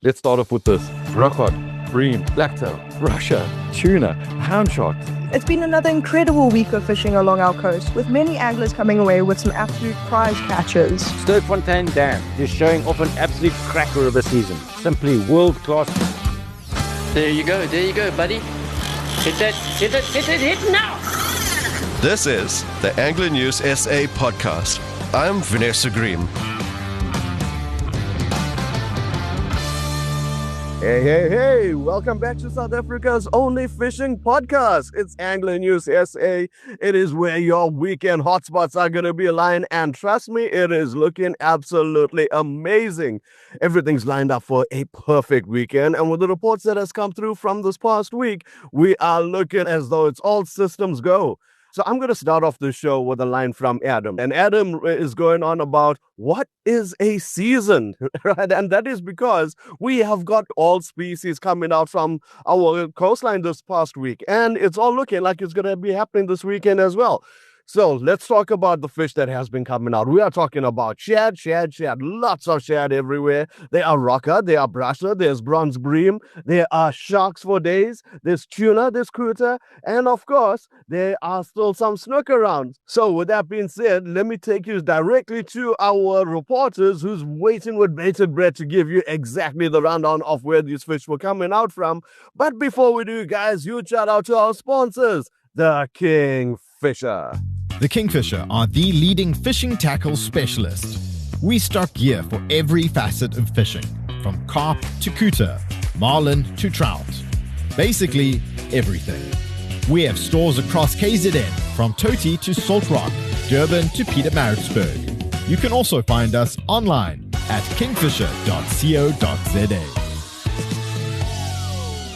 Let's start off with this. Rockcod, bream, blacktail, Russia, tuna, hound sharks. It's been another incredible week of fishing along our coast, with many anglers coming away with some absolute prize catches. Sturtfontein Dam is showing off an absolute cracker of a season. Simply world-class. There you go, buddy. Hit it now! This is the Angler News SA podcast. I'm Vanessa Green. Hey, welcome back to South Africa's only fishing podcast. It's Angler News SA. It is where your weekend hotspots are going to be aligned, and trust me, it is looking absolutely amazing. Everything's lined up for a perfect weekend, and with the reports that has come through from this past week, we are looking as though it's all systems go. So I'm going to start off the show with a line from Adam. And Adam is going on about what is a season, right? And that is because we have got all species coming out from our coastline this past week. And it's all looking like it's going to be happening this weekend as well. So let's talk about the fish that has been coming out. We are talking about shad. Lots of shad everywhere. There are rocker, there are brasher, there's bronze bream, there are sharks for days, there's tuna, there's couta, and of course, there are still some snook around. So with that being said, let me take you directly to our reporters who's waiting with bated breath to give you exactly the rundown of where these fish were coming out from. But before we do, guys, huge shout out to our sponsors, the Kingfisher. The Kingfisher are the leading fishing tackle specialist. We stock gear for every facet of fishing, from carp to couta, marlin to trout. Basically, everything. We have stores across KZN, from Toti to Salt Rock, Durban to Pietermaritzburg. You can also find us online at kingfisher.co.za.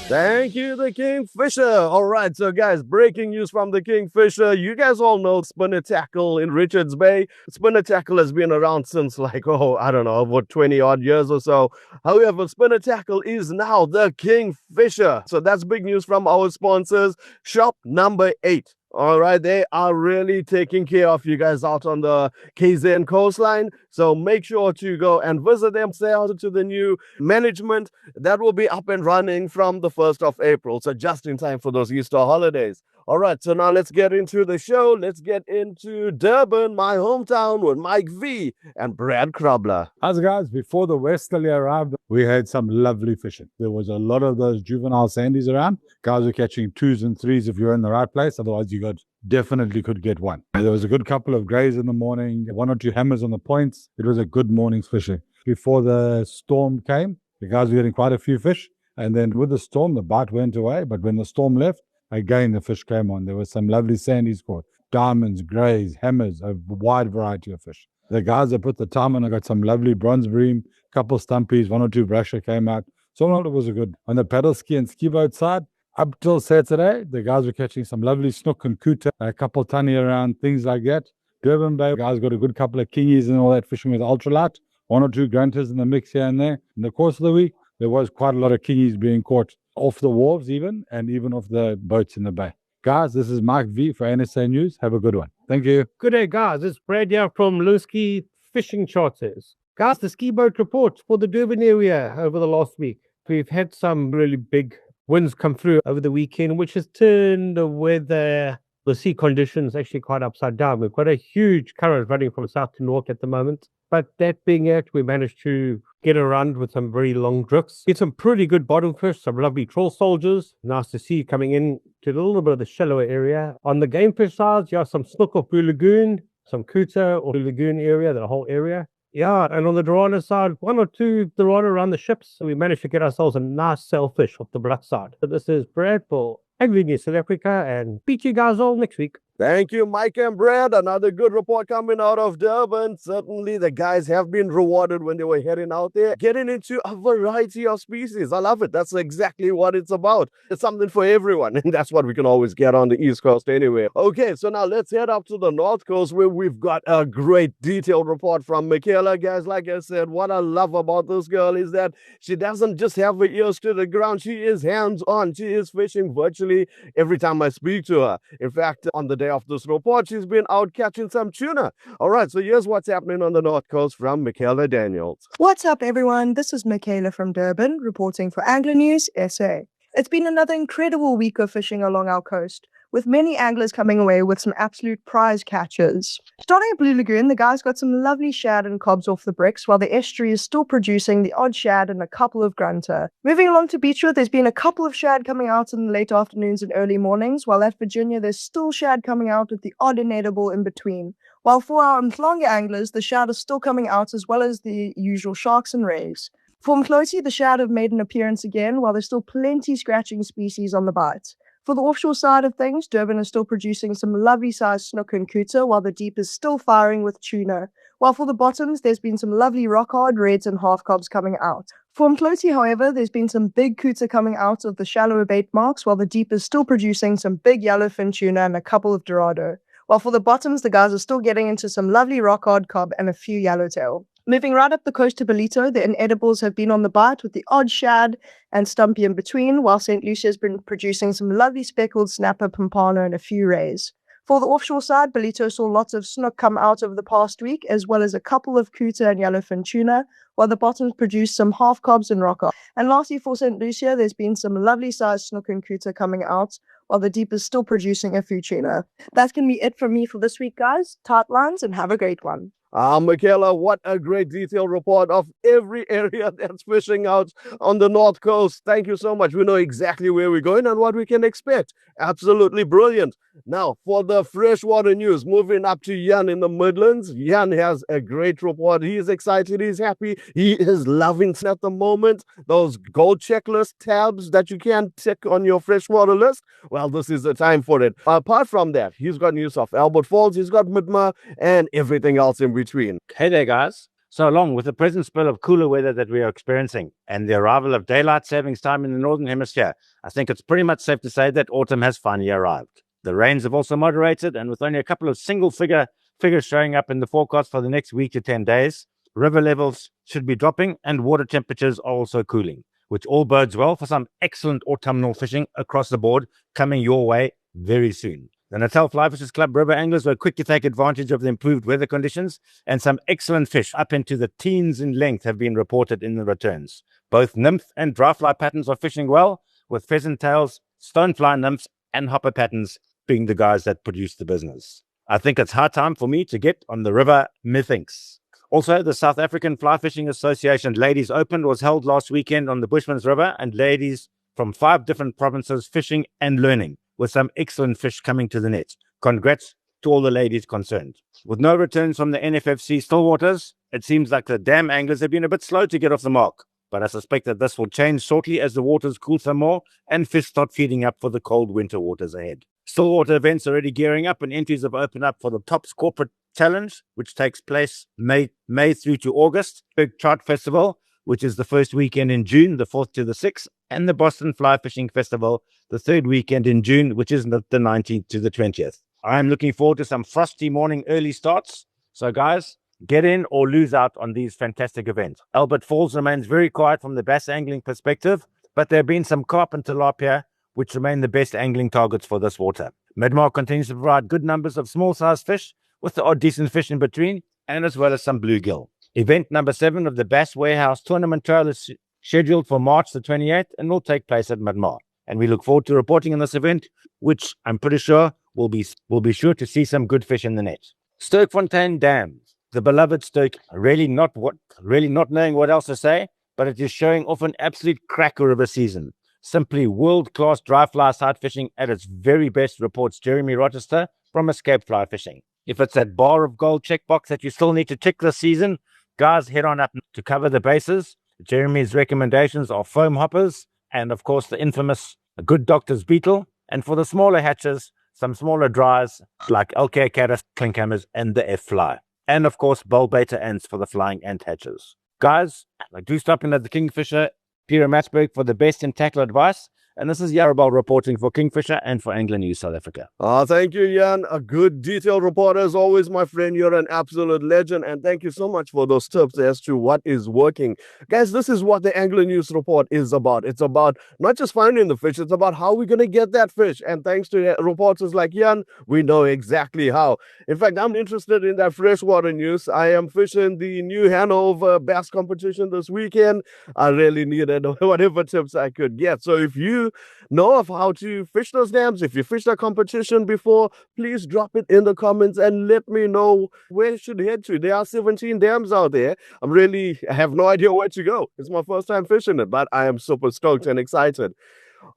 Thank you, the Kingfisher. All right, so guys, breaking news from the Kingfisher. You guys all know spinner tackle in Richards Bay. Spinner tackle has been around since over 20 odd years or so. However, spinner tackle is now the Kingfisher. So that's big news from our sponsors, shop number 8. All right, they are really taking care of you guys out on the KZN coastline. So make sure to go and visit them, say hello to the new management. That will be up and running from the 1st of April. So just in time for those Easter holidays. All right, so now let's get into the show. Let's get into Durban, my hometown, with Mike V and Brad Krabler. How's it, guys? Before the westerly arrived, we had some lovely fishing. There was a lot of those juvenile sandies around. Guys were catching 2s and 3s if you're in the right place. Otherwise, you definitely could get one. There was a good couple of greys in the morning, 1 or 2 hammers on the points. It was a good morning's fishing. Before the storm came, the guys were getting quite a few fish. And then with the storm, the bite went away. But when the storm left, again, the fish came on. There was some lovely sandies caught. Diamonds, greys, hammers, a wide variety of fish. The guys that put the time on, I got some lovely bronze bream, couple stumpies, 1 or 2 brasher came out. So all it was a good. On the paddle ski and ski boat side, up till Saturday, the guys were catching some lovely snook and couta, a couple tunny around, things like that. Durban Bay, guys got a good couple of kingies and all that fishing with ultralight. 1 or 2 grunters in the mix here and there. In the course of the week, there was quite a lot of kingies being caught off the wharves even, and even off the boats in the bay. Guys, this is Mike V for NSA News. Have a good one. Thank you. Good day, guys. It's Brad here from Luski Fishing Charters. Guys, the ski boat report for the Durban area over the last week. We've had some really big winds come through over the weekend, which has turned the sea conditions actually quite upside down. We've got a huge current running from south to north at the moment. But that being it, we managed to get around with some very long drifts. Get some pretty good bottom fish, some lovely troll soldiers. Nice to see coming in to a little bit of the shallower area. On the game fish side, you have some snook off Lagoon, some couta or Lagoon area, the whole area. Yeah, and on the dorado side, 1 or 2 dorado around the ships. So we managed to get ourselves a nice sailfish off the black side. So this is Brad for Angler News South Africa, and beat you guys all next week. Thank you, Mike and Brad. Another good report coming out of Durban. Certainly, the guys have been rewarded when they were heading out there, getting into a variety of species. I love it. That's exactly what it's about. It's something for everyone, and that's what we can always get on the East Coast anyway. Okay, so now let's head up to the North Coast, where we've got a great detailed report from Michaela. Guys, like I said, what I love about this girl is that she doesn't just have her ears to the ground. She is hands-on. She is fishing virtually every time I speak to her. In fact, on the day of this report, she's been out catching some tuna. All right, so here's what's happening on the North Coast from Michaela Daniels. What's up, everyone? This is Michaela from Durban, reporting for Angler News SA. It's been another incredible week of fishing along our coast, with many anglers coming away with some absolute prize catches. Starting at Blue Lagoon, the guys got some lovely shad and cobs off the bricks, while the estuary is still producing the odd shad and a couple of grunter. Moving along to Beechwood, there's been a couple of shad coming out in the late afternoons and early mornings, while at Virginia, there's still shad coming out with the odd inedible in between. While for our Mhlanga anglers, the shad is still coming out as well as the usual sharks and rays. For Mhloti, the shad have made an appearance again, while there's still plenty scratching species on the bite. For the offshore side of things, Durban is still producing some lovely sized snook and couta, while the deep is still firing with tuna. While for the bottoms, there's been some lovely rock hard reds and half cobs coming out. For Mhloti, however, there's been some big couta coming out of the shallower bait marks, while the deep is still producing some big yellowfin tuna and a couple of dorado. While for the bottoms, the guys are still getting into some lovely rock hard cob and a few yellowtail. Moving right up the coast to Belito, the inedibles have been on the bite with the odd shad and stumpy in between, while St. Lucia has been producing some lovely speckled snapper, pompano, and a few rays. For the offshore side, Belito saw lots of snook come out over the past week, as well as a couple of couta and yellowfin tuna, while the bottoms produced some half cobs and rock. And lastly, for St. Lucia, there's been some lovely sized snook and couta coming out, while the deep is still producing a few tuna. That's going to be it from me for this week, guys. Tight lines and have a great one. Michaela, what a great detailed report of every area that's fishing out on the North Coast. Thank you so much. We know exactly where we're going and what we can expect. Absolutely brilliant. Now, for the freshwater news, moving up to Jan in the Midlands. Jan has a great report. He is excited. He's happy. He is loving at the moment those gold checklist tabs that you can tick on your freshwater list. Well, this is the time for it. Apart from that, he's got news of Albert Falls, he's got Midmar, and everything else in between. Hey there, guys. So along with the present spell of cooler weather that we are experiencing and the arrival of daylight savings time in the Northern Hemisphere, I think it's pretty much safe to say that autumn has finally arrived. The rains have also moderated, and with only a couple of single figures showing up in the forecast for the next week to 10 days, river levels should be dropping and water temperatures are also cooling, which all bodes well for some excellent autumnal fishing across the board coming your way very soon. The Natal Fly Fishers Club river anglers were quick to take advantage of the improved weather conditions, and some excellent fish up into the teens in length have been reported in the returns. Both nymph and dry fly patterns are fishing well, with pheasant tails, stonefly nymphs, and hopper patterns being the guys that produce the business. I think it's high time for me to get on the river, methinks. Also, the South African Fly Fishing Association Ladies Open was held last weekend on the Bushman's River, and ladies from 5 different provinces fishing and learning, with some excellent fish coming to the net. Congrats to all the ladies concerned. With no returns from the NFFC Stillwaters, it seems like the dam anglers have been a bit slow to get off the mark, but I suspect that this will change shortly as the waters cool some more and fish start feeding up for the cold winter waters ahead. Stillwater events are already gearing up, and entries have opened up for the Tops Corporate Challenge, which takes place May through to August, Big Trout Festival, which is the first weekend in June, the 4th to the 6th, and the Boston Fly Fishing Festival, the 3rd weekend in June, which is the 19th to the 20th. I am looking forward to some frosty morning early starts. So guys, get in or lose out on these fantastic events. Albert Falls remains very quiet from the bass angling perspective, but there have been some carp and tilapia, which remain the best angling targets for this water. Midmar continues to provide good numbers of small-sized fish, with the odd decent fish in between, and as well as some bluegill. Event number 7 of the Bass Warehouse Tournament Trail is scheduled for March the 28th and will take place at Midmar. And we look forward to reporting on this event, which I'm pretty sure will be sure to see some good fish in the net. Sterkfontein Dam, the beloved Sterk, really not knowing what else to say, but it is showing off an absolute cracker of a season. Simply world-class dry fly sight fishing at its very best, reports Jeremy Rochester from Escape Fly Fishing. If it's that bar of gold checkbox that you still need to tick this season, guys, head on up to cover the bases. Jeremy's recommendations are foam hoppers and, of course, the infamous Good Doctor's Beetle. And for the smaller hatches, some smaller dries like LK Caddis, clinkhammers, and the F-Fly. And, of course, bull beta ants for the flying ant hatches. Guys, do stop in at the Kingfisher Peter Matsburg for the best in tackle advice, And this is Yarabal reporting for Kingfisher and for Angler News South Africa. Thank you, Jan. A good detailed report as always, my friend. You're an absolute legend. And thank you so much for those tips as to what is working. Guys, this is what the Angler News report is about. It's about not just finding the fish, it's about how we're going to get that fish. And thanks to reporters like Jan, we know exactly how. In fact, I'm interested in that freshwater news. I am fishing the new Hanover bass competition this weekend. I really needed whatever tips I could get. So if you know of how to fish those dams, if you fished a competition before, please drop it in the comments and let me know where you should head to. There are 17 dams out there. I have no idea where to go. It's my first time fishing it, but I am super stoked and excited.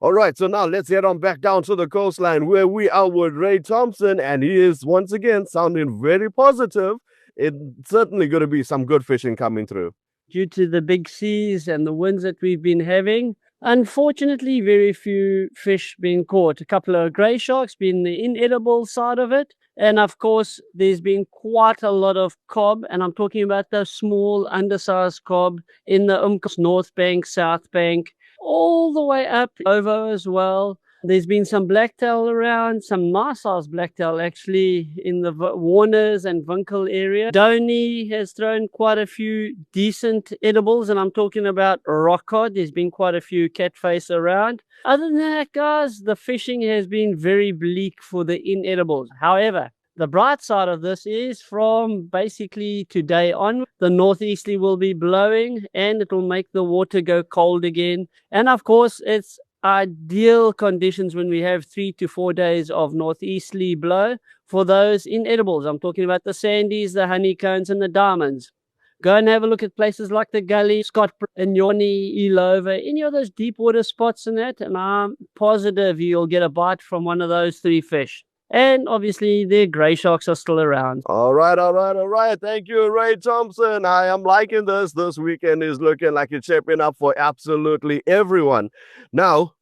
All right, so now let's head on back down to the coastline where we are with Ray Thompson, and he is once again sounding very positive. It's certainly going to be some good fishing coming through. Due to the big seas and the winds that we've been having, unfortunately, very few fish being caught. A couple of grey sharks being the inedible side of it. And of course, there's been quite a lot of cob, and I'm talking about the small, undersized cob in the North Bank, South Bank, all the way up over as well. There's been some blacktail around, some nice sized blacktail actually in the Warners and Winkel area. Donny has thrown quite a few decent edibles, and I'm talking about rock cod. There's been quite a few catface around. Other than that, guys, the fishing has been very bleak for the inedibles. However, the bright side of this is from basically today on, the northeasterly will be blowing and it will make the water go cold again. And of course, it's ideal conditions when we have 3 to 4 days of northeasterly blow for those inedibles. I'm talking about the sandies, the honeycombs, and the diamonds. Go and have a look at places like the Gully, Scott, Inyoni, Ilova, any of those deep water spots and that, and I'm positive you'll get a bite from one of those 3 fish. And obviously, the grey sharks are still around. All right. Thank you, Ray Thompson. I am liking this. This weekend is looking like it's shaping up for absolutely everyone. Now,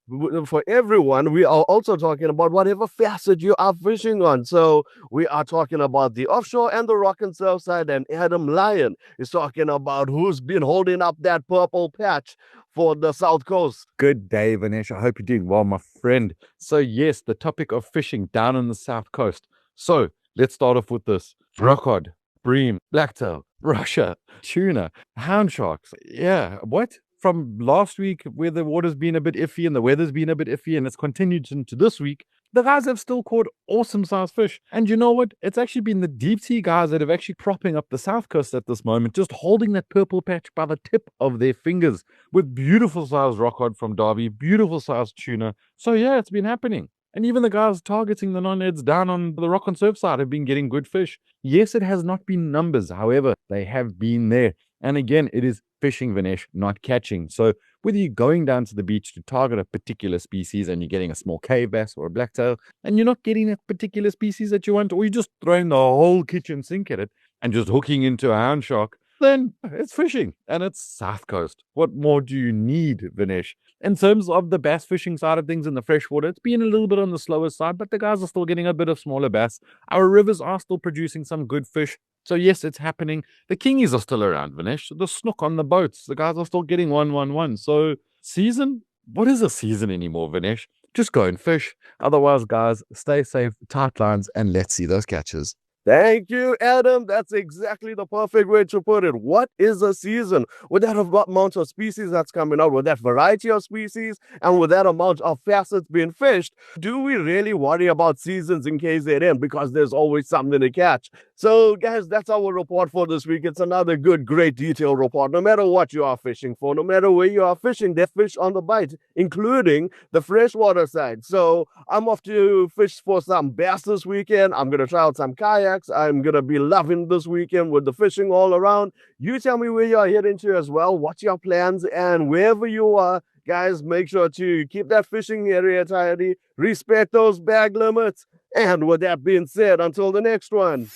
for everyone, we are also talking about whatever facet you are fishing on. So we are talking about the offshore and the rock and surf side, and Adam Lyon is talking about who's been holding up that purple patch for the South Coast. Good day, Vinesh. I hope you're doing well, my friend. So yes, the topic of fishing down on the South Coast. So let's start off with this. Rockcod, bream, blacktail, Russia, tuna, hound sharks. Yeah, what? From last week where the water's been a bit iffy and the weather's been a bit iffy and it's continued into this week, the guys have still caught awesome sized fish. And you know what? It's actually been the deep sea guys that have actually propping up the South Coast at this moment, just holding that purple patch by the tip of their fingers with beautiful sized rockcod from Derby, beautiful sized tuna. So yeah, it's been happening. And even the guys targeting the non-eds down on the rock and surf side have been getting good fish. Yes, it has not been numbers. However, they have been there. And again, it is fishing, Vinesh, not catching. So whether you're going down to the beach to target a particular species and you're getting a small cave bass or a blacktail and you're not getting that particular species that you want, or you're just throwing the whole kitchen sink at it and just hooking into a hound shark, then it's fishing and it's South Coast. What more do you need, Vinesh? In terms of the bass fishing side of things in the freshwater, it's been a little bit on the slower side, but the guys are still getting a bit of smaller bass. Our rivers are still producing some good fish. So yes, it's happening. The kingies are still around, Vinesh. The snook on the boats, the guys are still getting 1-1-1. So season? What is a season anymore, Vinesh? Just go and fish. Otherwise, guys, stay safe, tight lines, and let's see those catches. Thank you, Adam. That's exactly the perfect way to put it. What is a season? With that amount of species that's coming out, with that variety of species, and with that amount of facets being fished, do we really worry about seasons in KZN? Because there's always something to catch. So, guys, that's our report for this week. It's another good, great detailed report. No matter what you are fishing for, no matter where you are fishing, there's fish on the bite, including the freshwater side. So, I'm off to fish for some bass this weekend. I'm going to try out some kayaks. I'm going to be loving this weekend with the fishing all around. You tell me where you're heading to as well. What's your plans? And wherever you are, guys, make sure to keep that fishing area tidy. Respect those bag limits. And with that being said, until the next one.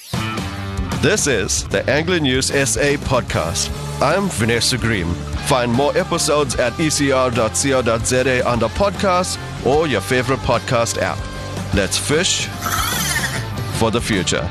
This is the Angler News SA podcast. I'm Vanessa Green. Find more episodes at ecr.co.za under podcasts or your favorite podcast app. Let's fish for the future.